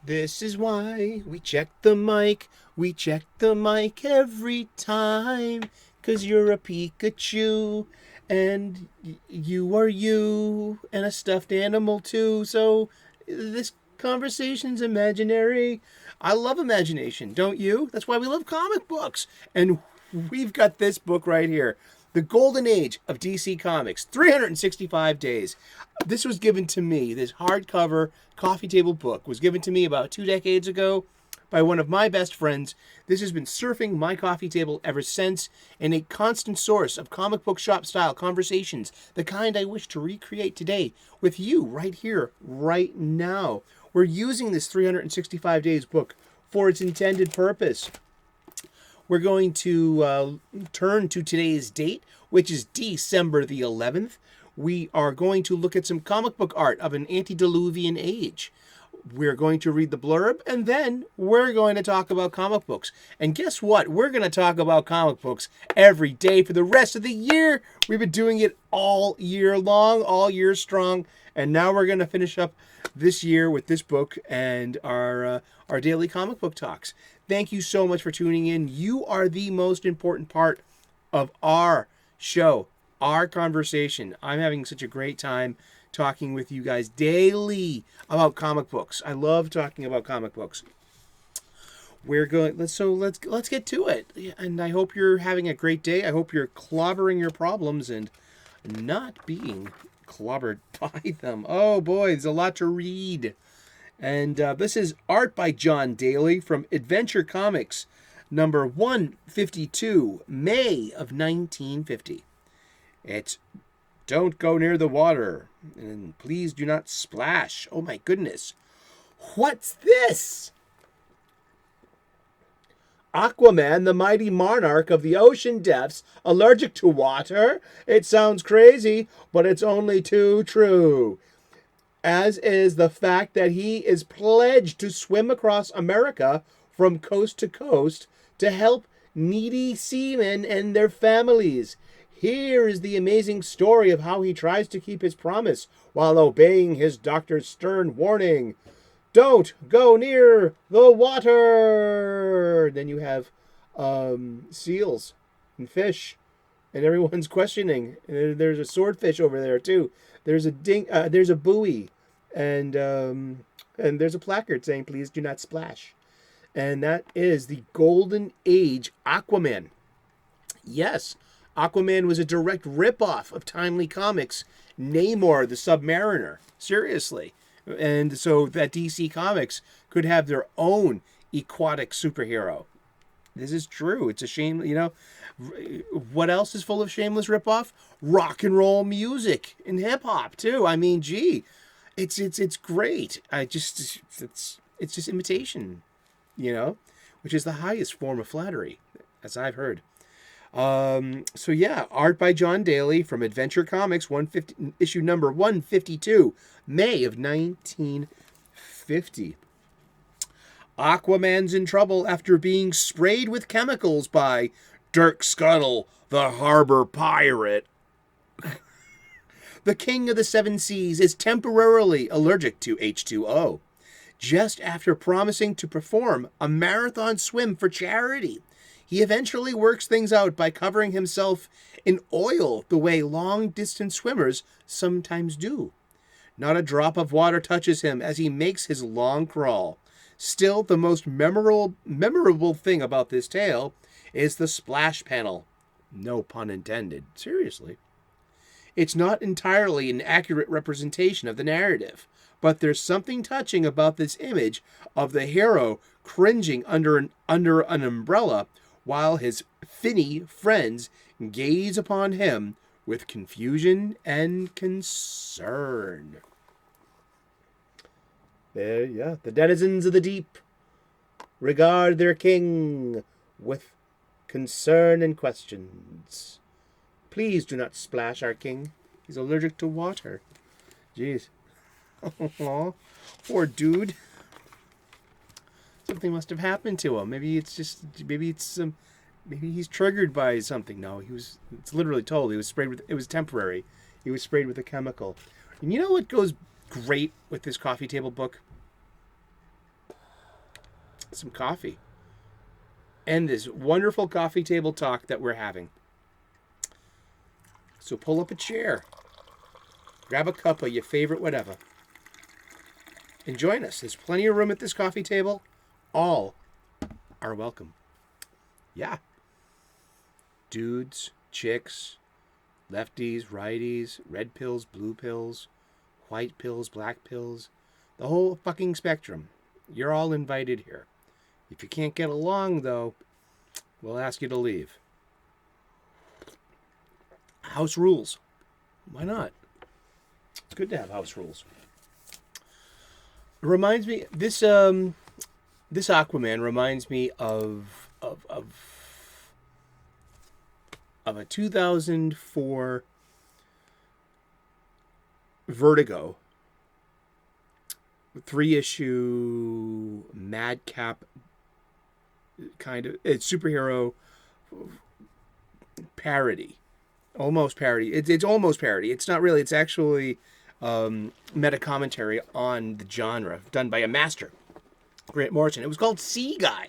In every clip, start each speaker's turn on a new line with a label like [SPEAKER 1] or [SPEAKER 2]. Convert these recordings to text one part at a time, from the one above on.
[SPEAKER 1] This is why we check the mic. We check the mic every time. 'Cause you're a Pikachu. And you are you. And a stuffed animal too. So this conversation's imaginary. I love imagination, don't you? That's why we love comic books. And we've got this book right here. The Golden Age of DC Comics, 365 days. This was given to me, this hardcover coffee table book was given to me about 2 decades ago by one of my best friends. This has been surfing my coffee table ever since, and a constant source of comic book shop style conversations, the kind I wish to recreate today with you right here, right now. We're using this 365 days book for its intended purpose. We're going to turn to today's date, which is December the 11th. We are going to look at some comic book art of an antediluvian age. We're going to read the blurb, and then we're going to talk about comic books. And guess what? We're going to talk about comic books every day for the rest of the year. We've been doing it all year long, all year strong, and now we're going to finish up this year with this book and our daily comic book talks. Thank you so much for tuning in. You are the most important part of our show, our conversation. I'm having such a great time talking with you guys daily about comic books. I love talking about comic books. Let's get to it. And I hope you're having a great day. I hope you're clobbering your problems and not being clobbered by them. Oh boy, there's a lot to read. And this is art by John Daly from Adventure Comics, number 152, May of 1950. It's Don't Go Near the Water, and please do not splash. Oh my goodness. What's this? Aquaman, the mighty monarch of the ocean depths, allergic to water? It sounds crazy, but it's only too true. As is the fact that he is pledged to swim across America from coast to coast to help needy seamen and their families. Here is the amazing story of how he tries to keep his promise while obeying his doctor's stern warning. Don't go near the water! Then you have seals and fish, and everyone's questioning. There's a swordfish over there too. There's a buoy, and there's a placard saying, "Please do not splash." And that is the Golden Age Aquaman. Yes, Aquaman was a direct ripoff of Timely Comics' Namor the Submariner. Seriously. And so that DC Comics could have their own aquatic superhero. This is true. It's a shame, what else is full of shameless ripoff? Rock and roll music and hip hop too. I mean, gee, it's great. It's just imitation, which is the highest form of flattery, as I've heard. So yeah, art by John Daly from Adventure Comics, issue number 152, May of 1950. Aquaman's in trouble after being sprayed with chemicals by Dirk Scuttle, the harbor pirate. The King of the Seven Seas is temporarily allergic to H2O, just after promising to perform a marathon swim for charity. He eventually works things out by covering himself in oil the way long-distance swimmers sometimes do. Not a drop of water touches him as he makes his long crawl. Still, the most memorable thing about this tale is the splash panel. No pun intended. Seriously. It's not entirely an accurate representation of the narrative, but there's something touching about this image of the hero cringing under an umbrella while his finny friends gaze upon him with confusion and concern. The denizens of the deep regard their king with concern and questions. Please do not splash our king. He's allergic to water. Jeez. Oh, poor dude. Something must have happened to him. Maybe he's triggered by something. No, it's literally told he was sprayed with, it was temporary. He was sprayed with a chemical. And you know what goes great with this coffee table book? some coffee and this wonderful coffee table talk that we're having. So pull up a chair, grab a cup of your favorite whatever, and join us. There's plenty of room at this coffee table. All are welcome. Yeah. Dudes, chicks, lefties, righties, red pills, blue pills, white pills, black pills, the whole fucking spectrum. You're all invited here. If you can't get along, though, we'll ask you to leave. House rules. Why not? It's good to have house rules. It reminds me, this Aquaman reminds me of a 2004 Vertigo 3-issue madcap kind of, it's superhero parody, almost parody. It's almost parody. It's not really. It's actually meta commentary on the genre done by a master, Grant Morrison. It was called Sea Guy.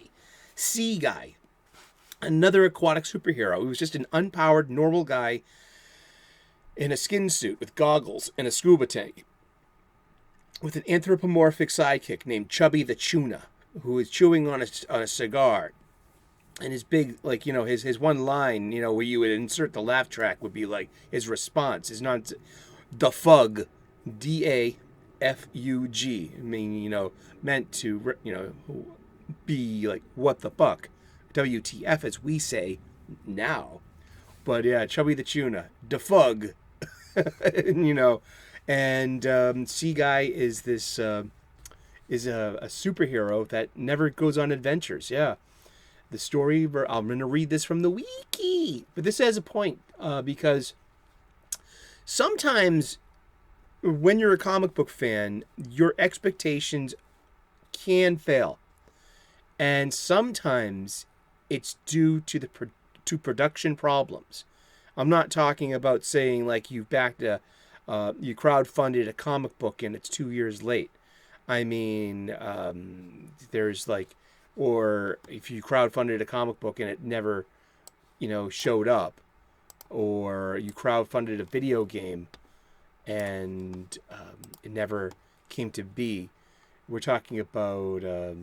[SPEAKER 1] Sea Guy, another aquatic superhero. He was just an unpowered normal guy in a skin suit with goggles and a scuba tank, with an anthropomorphic sidekick named Chubby the Tuna, who is chewing on a cigar. And his big, like, you know, his one line, you know, where you would insert the laugh track would be like his response is not the fug, D-A-F-U-G. I mean, you know, meant to, you know, be like, what the fuck? W-T-F, as we say now. But yeah, Chubby the Tuna, the fug, you know. And Sea Guy is this is a superhero that never goes on adventures. Yeah, the story. I'm going to read this from the wiki, but this has a point because sometimes when you're a comic book fan, your expectations can fail, and sometimes it's due to to production problems. I'm not talking about saying like you crowdfunded a comic book and it's 2 years late. I mean, there's like, or if you crowdfunded a comic book and it never, you know, showed up, or you crowdfunded a video game and it never came to be. We're talking about a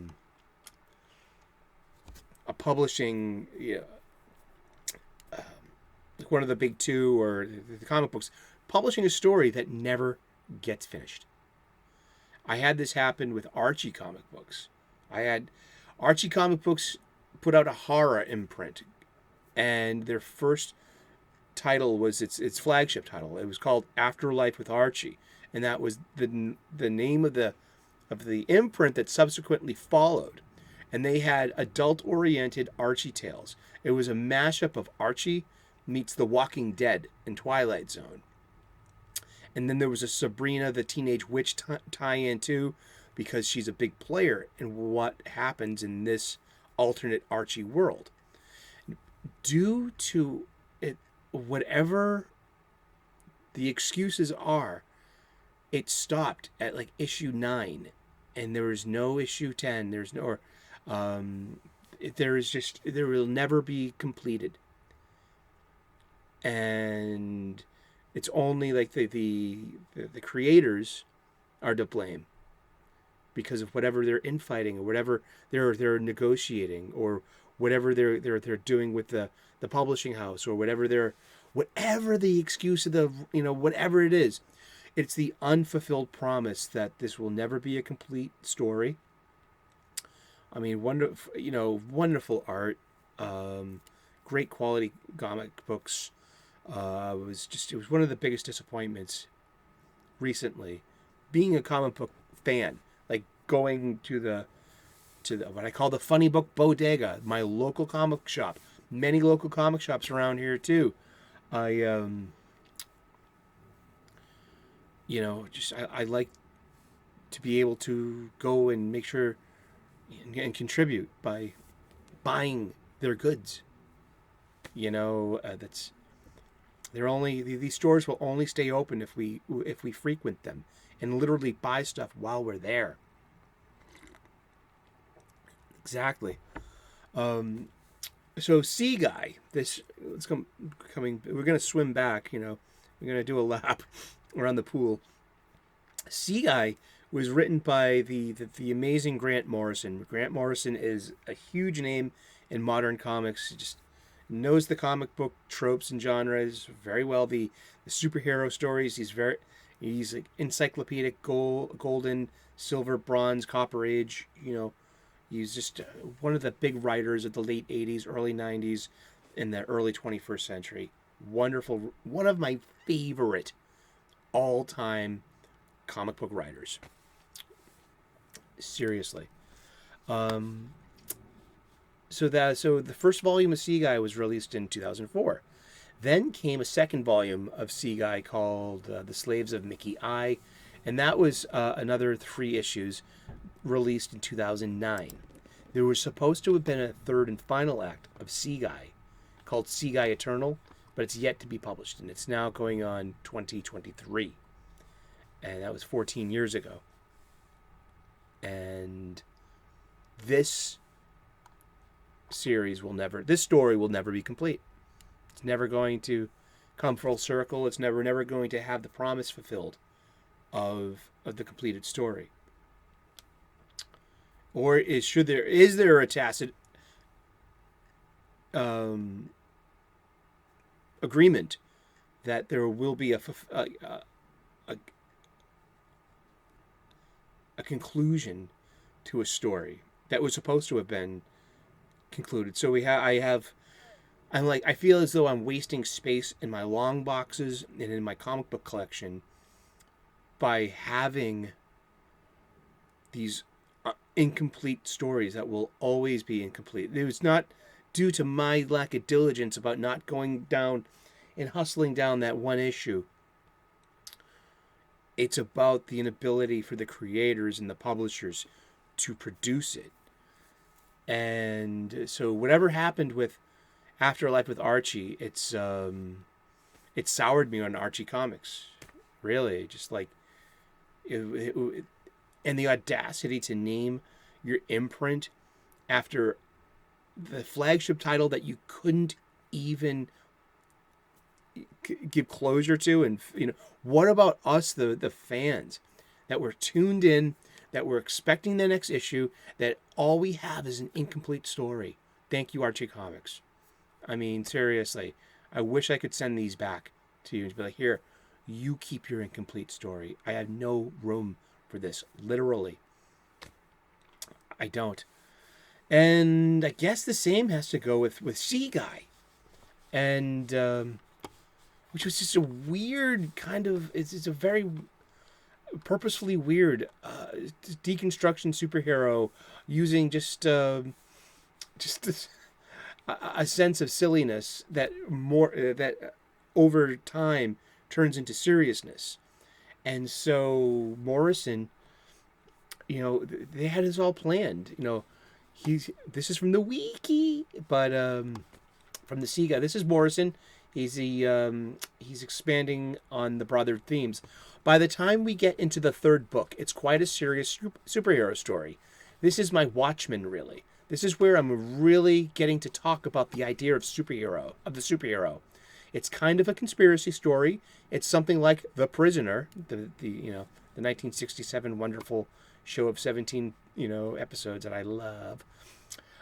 [SPEAKER 1] publishing, like one of the big two or the comic books, publishing a story that never gets finished. I had this happen with Archie comic books. I had Archie comic books put out a horror imprint, and their first title was its flagship title. It was called Afterlife with Archie, and that was the name of the imprint that subsequently followed. And they had adult-oriented Archie tales. It was a mashup of Archie meets The Walking Dead and Twilight Zone. And then there was a Sabrina the Teenage Witch tie-in too, because she's a big player in what happens in this alternate Archie world. Due to it, whatever the excuses are, it stopped at like issue 9, and there was no issue 10. There's no, there will never be completed. And it's only like the creators are to blame because of whatever they're infighting or whatever they're negotiating or whatever they're doing with the publishing house or whatever the excuse of the, you know, whatever it is. It's the unfulfilled promise that this will never be a complete story. I mean, wonderful art, great quality comic books. It was one of the biggest disappointments recently, being a comic book fan, like going to the what I call the Funny Book Bodega, my local comic shop. Many local comic shops around here too. I like to be able to go and make sure and contribute by buying their goods. These stores will only stay open if we frequent them and literally buy stuff while we're there. Exactly. So Sea Guy, we're gonna swim back. We're gonna do a lap around the pool. Sea Guy was written by the amazing Grant Morrison. Grant Morrison is a huge name in modern comics. He just knows the comic book tropes and genres very well. The superhero stories. He's like encyclopedic golden, silver, bronze, copper age. He's just one of the big writers of the late 80s, early 90s, in the early 21st century. Wonderful. One of my favorite all-time comic book writers. Seriously. So the first volume of Sea Guy was released in 2004. Then came a second volume of Sea Guy called The Slaves of Mickey I, and that was another 3 issues released in 2009. There was supposed to have been a third and final act of Sea Guy called Sea Guy Eternal, but it's yet to be published, and it's now going on 2023. And that was 14 years ago. And this story will never be complete. It's never going to come full circle. It's never going to have the promise fulfilled of the completed story. Or is there a tacit agreement that there will be a conclusion to a story that was supposed to have been concluded? So I feel as though I'm wasting space in my long boxes and in my comic book collection by having these incomplete stories that will always be incomplete. It was not due to my lack of diligence about not going down and hustling down that one issue. It's about the inability for the creators and the publishers to produce it. And so whatever happened with Afterlife with Archie, it soured me on Archie comics. Really, just like and the audacity to name your imprint after the flagship title that you couldn't even give closure to. And what about us, the fans that were tuned in, that were expecting the next issue, that all we have is an incomplete story? Thank you, Archie Comics. I mean, seriously, I wish I could send these back to you and be like, here, you keep your incomplete story. I have no room for this, literally. I don't. And I guess the same has to go with Sea Guy. And which was just a weird kind of, it's a very purposefully weird deconstruction superhero using just a sense of silliness that over time turns into seriousness. And so Morrison, they had this all planned. This is from the wiki, but from the Sea Guy. This is Morrison. He's expanding on the broader themes. By the time we get into the third book, it's quite a serious superhero story. This is my Watchmen, really. This is where I'm really getting to talk about the idea of the superhero. It's kind of a conspiracy story. It's something like The Prisoner, the 1967 wonderful show of 17 episodes that I love.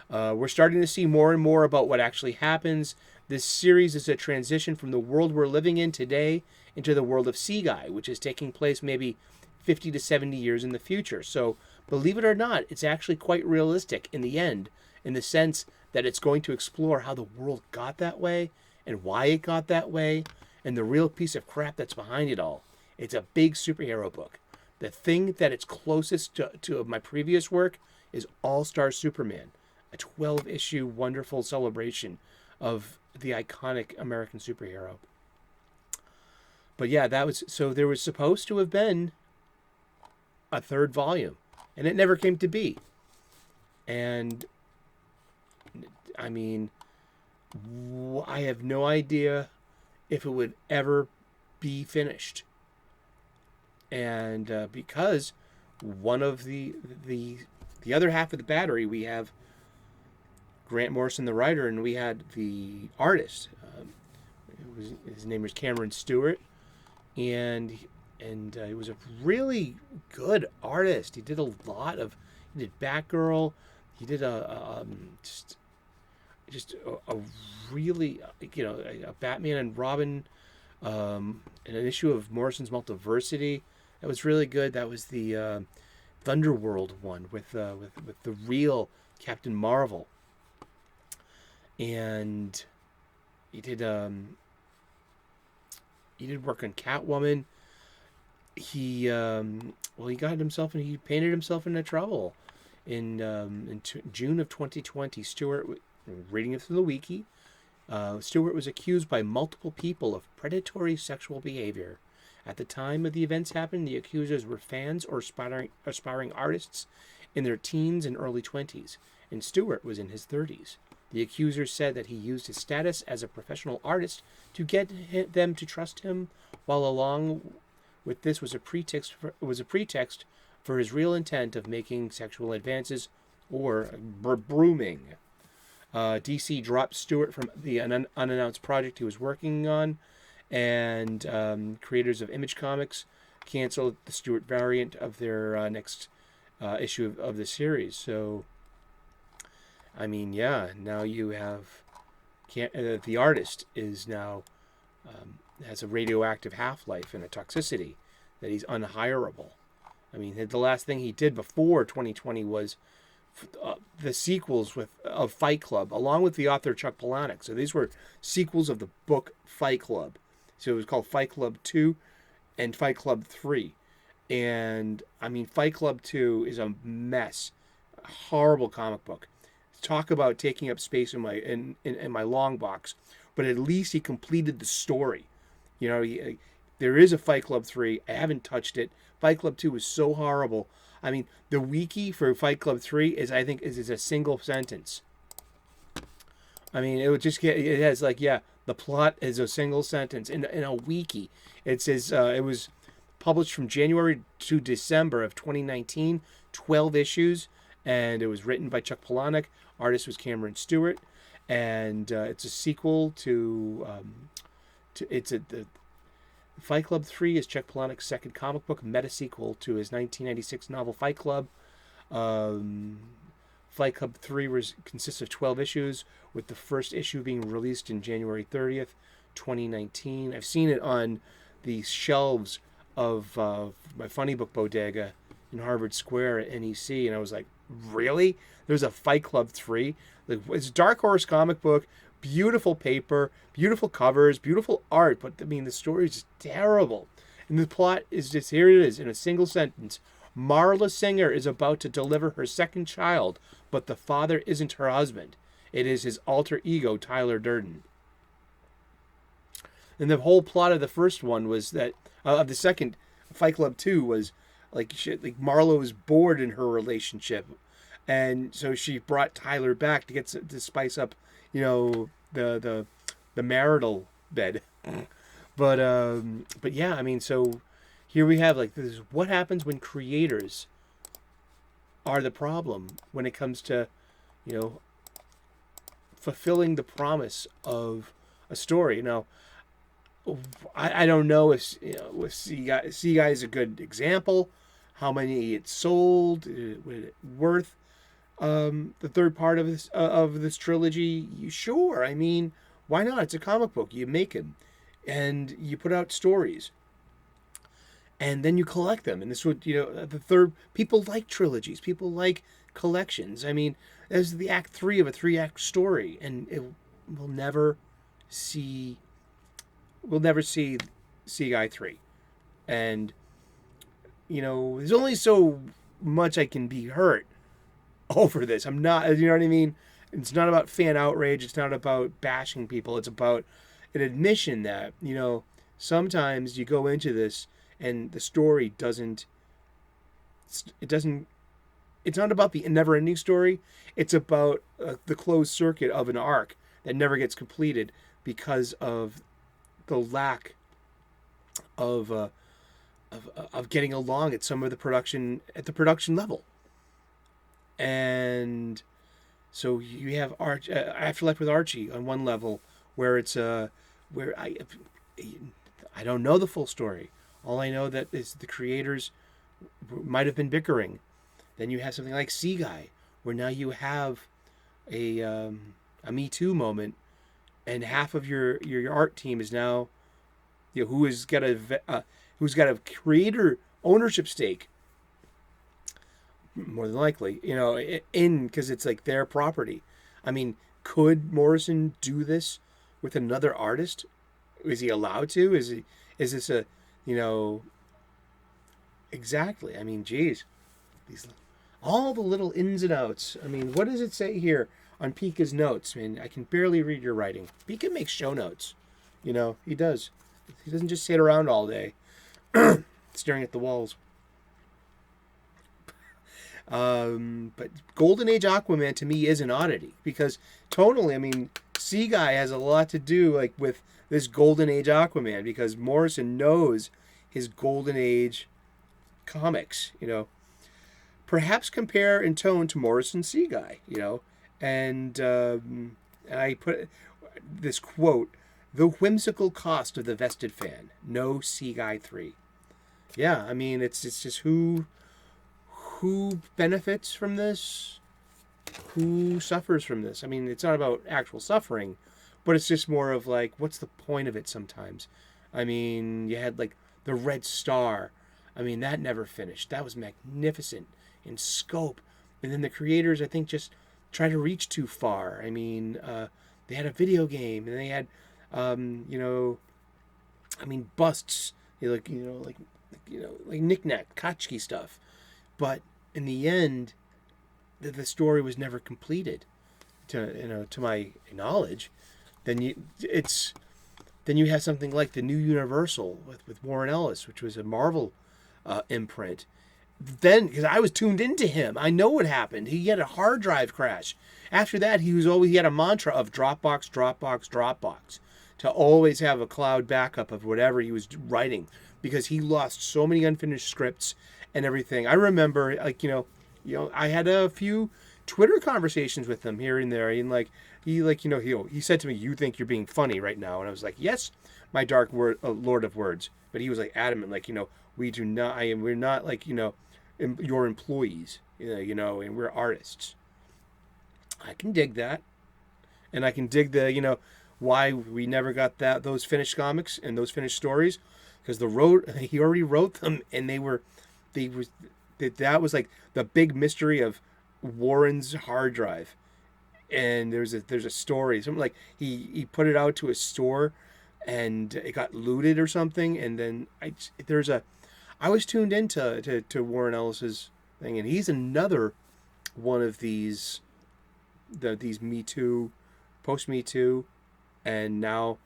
[SPEAKER 1] We're starting to see more and more about what actually happens. This series is a transition from the world we're living in today into the world of Sea Guy, which is taking place maybe 50 to 70 years in the future. So believe it or not, it's actually quite realistic in the end, in the sense that it's going to explore how the world got that way and why it got that way and the real piece of crap that's behind it all. It's a big superhero book. The thing that it's closest to my previous work is All-Star Superman, a 12-issue wonderful celebration of the iconic American superhero. But yeah, there was supposed to have been a third volume, and it never came to be. And I mean, I have no idea if it would ever be finished. And because one of the other half of the battery, we have Grant Morrison, the writer, and we had the artist. His name was Cameron Stewart, and he was a really good artist. He did a lot of, he did Batgirl, he did a really, a Batman and Robin, and an issue of Morrison's Multiversity that was really good. That was the Thunderworld one with the real Captain Marvel, and he did work on Catwoman. He he painted himself into trouble in June of 2020. Stewart, reading it through the wiki, Stewart was accused by multiple people of predatory sexual behavior. At the time of the events happening, the accusers were fans or aspiring artists in their teens and early 20s, and Stewart was in his 30s. The accusers said that he used his status as a professional artist to get them to trust him, while along with this was a pretext for his real intent of making sexual advances or brooming. DC dropped Stewart from the unannounced project he was working on, and creators of Image Comics canceled the Stewart variant of their next issue of the series. So, I mean, yeah, now you have the artist is now has a radioactive half-life and a toxicity that he's unhireable. I mean, the last thing he did before 2020 was the sequels of Fight Club, along with the author Chuck Palahniuk. So these were sequels of the book Fight Club. So it was called Fight Club 2 and Fight Club 3. And, I mean, Fight Club 2 is a mess. A horrible comic book. Talk about taking up space in my long box. But at least he completed the story. There is a Fight Club 3. I haven't touched it. Fight Club 2 was so horrible. I mean, the wiki for Fight Club 3 is a single sentence. I mean, it has the plot is a single sentence in a wiki. It says it was published from January to December of 2019, 12 issues, and it was written by Chuck Palahniuk. Artist was Cameron Stewart, and it's a sequel to the Fight Club 3 is Chuck Palahniuk's second comic book, meta sequel to his 1996 novel Fight Club. Fight Club 3 consists of 12 issues, with the first issue being released in January 30th, 2019. I've seen it on the shelves of my funny book bodega in Harvard Square at NEC, and I was like, really? There's a Fight Club 3? It's a Dark Horse comic book, beautiful paper, beautiful covers, beautiful art, but I mean, the story is just terrible. And the plot is just, here it is in a single sentence. Marla Singer is about to deliver her second child, but the father isn't her husband. It is his alter ego, Tyler Durden. And the whole plot of the first one was that, of the second, Fight Club 2, was like Marla was bored in her relationship. And so she brought Tyler back to spice up, the marital bed. But yeah, I mean, so here we have this is what happens when creators are the problem when it comes to, fulfilling the promise of a story. I don't know if C Guy is a good example. How many it sold? Was it worth the third part of this trilogy? Sure. I mean, why not? It's a comic book. You make them, and you put out stories, and then you collect them. And this would, the third. People like trilogies. People like collections. I mean, there's the Act 3 of a 3-act story, and we'll never see C Guy 3, and there's only so much I can be hurt over this. I'm not, you know what I mean? It's not about fan outrage. It's not about bashing people. It's about an admission that, sometimes you go into this and the story it's not about the never-ending story. It's about the closed circuit of an arc that never gets completed because of the lack of getting along at some of the production level. And So you have Afterlife with Archie on one level, where it's where I don't know the full story. All I know that is the creators might have been bickering. Then you have something like Sea Guy, where now you have a Me Too moment, and half of your art team is now, who's got a creator ownership stake, more than likely, in because it's like their property. I mean, could Morrison do this with another artist? Is he allowed to? Is this a, exactly? I mean, geez, these all the little ins and outs. I mean, what does it say here on Pika's notes? I mean, I can barely read your writing. Pika makes show notes. He does. He doesn't just sit around all day staring at the walls. But Golden Age Aquaman to me is an oddity because tonally, I mean, Sea Guy has a lot to do like with this Golden Age Aquaman because Morrison knows his Golden Age comics, Perhaps compare in tone to Morrison's Sea Guy, and I put this quote: "The whimsical cost of the vested fan. No Sea Guy 3." Yeah, I mean, it's just who benefits from this, who suffers from this. I mean, it's not about actual suffering, but it's just more of like, what's the point of it sometimes? I mean, you had like the Red Star. I mean, that never finished. That was magnificent in scope. And then the creators, I think, just try to reach too far. I mean, they had a video game, and they had, busts, like knick-knack, Kachki stuff. But in the end, the story was never completed, to my knowledge. Then you have something like the New Universal with Warren Ellis, which was a Marvel imprint. Then, because I was tuned into him, I know what happened. He had a hard drive crash. After that, he had a mantra of Dropbox, Dropbox, Dropbox, to always have a cloud backup of whatever he was writing, because he lost so many unfinished scripts and everything. I remember, I had a few Twitter conversations with him here and there, and he said to me, "You think you're being funny right now?" And I was like, "Yes, my dark lord of words." But he was like adamant, we do not. We're not your employees, and we're artists. I can dig that, and I can dig the why we never got those finished comics and those finished stories, because he already wrote them, and that was like the big mystery of Warren's hard drive. And there's a story, something like he put it out to a store and it got looted or something, and then I was tuned into Warren Ellis's thing, and he's another one of these Me Too, post Me Too, and now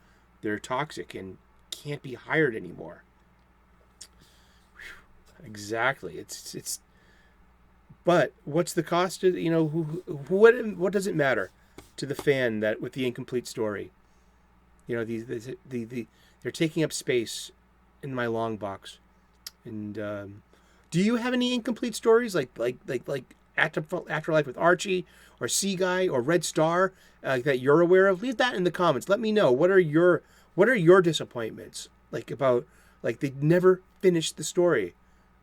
[SPEAKER 1] they're toxic and can't be hired anymore. Exactly. It's but what's the cost of, what does it matter to the fan that with the incomplete story? They're taking up space in my long box. And do you have any incomplete stories like Afterlife with Archie or Sea Guy or Red Star that you're aware of? Leave that in the comments. Let me know. What are your disappointments about they never finished the story?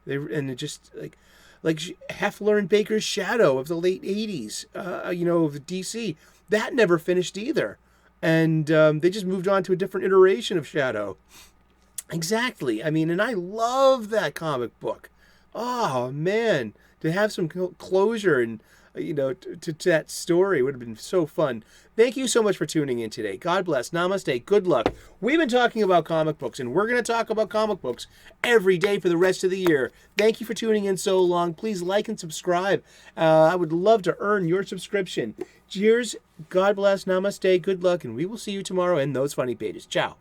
[SPEAKER 1] It just like Heffler and Baker's Shadow of the late 80s, of the DC. That never finished either. And they just moved on to a different iteration of Shadow. Exactly. I mean, and I love that comic book. Oh, man. To have some closure and, to that story would have been so fun. Thank you so much for tuning in today. God bless. Namaste. Good luck. We've been talking about comic books, and we're going to talk about comic books every day for the rest of the year. Thank you for tuning in so long. Please like and subscribe. I would love to earn your subscription. Cheers. God bless. Namaste. Good luck, and we will see you tomorrow in those funny pages. Ciao.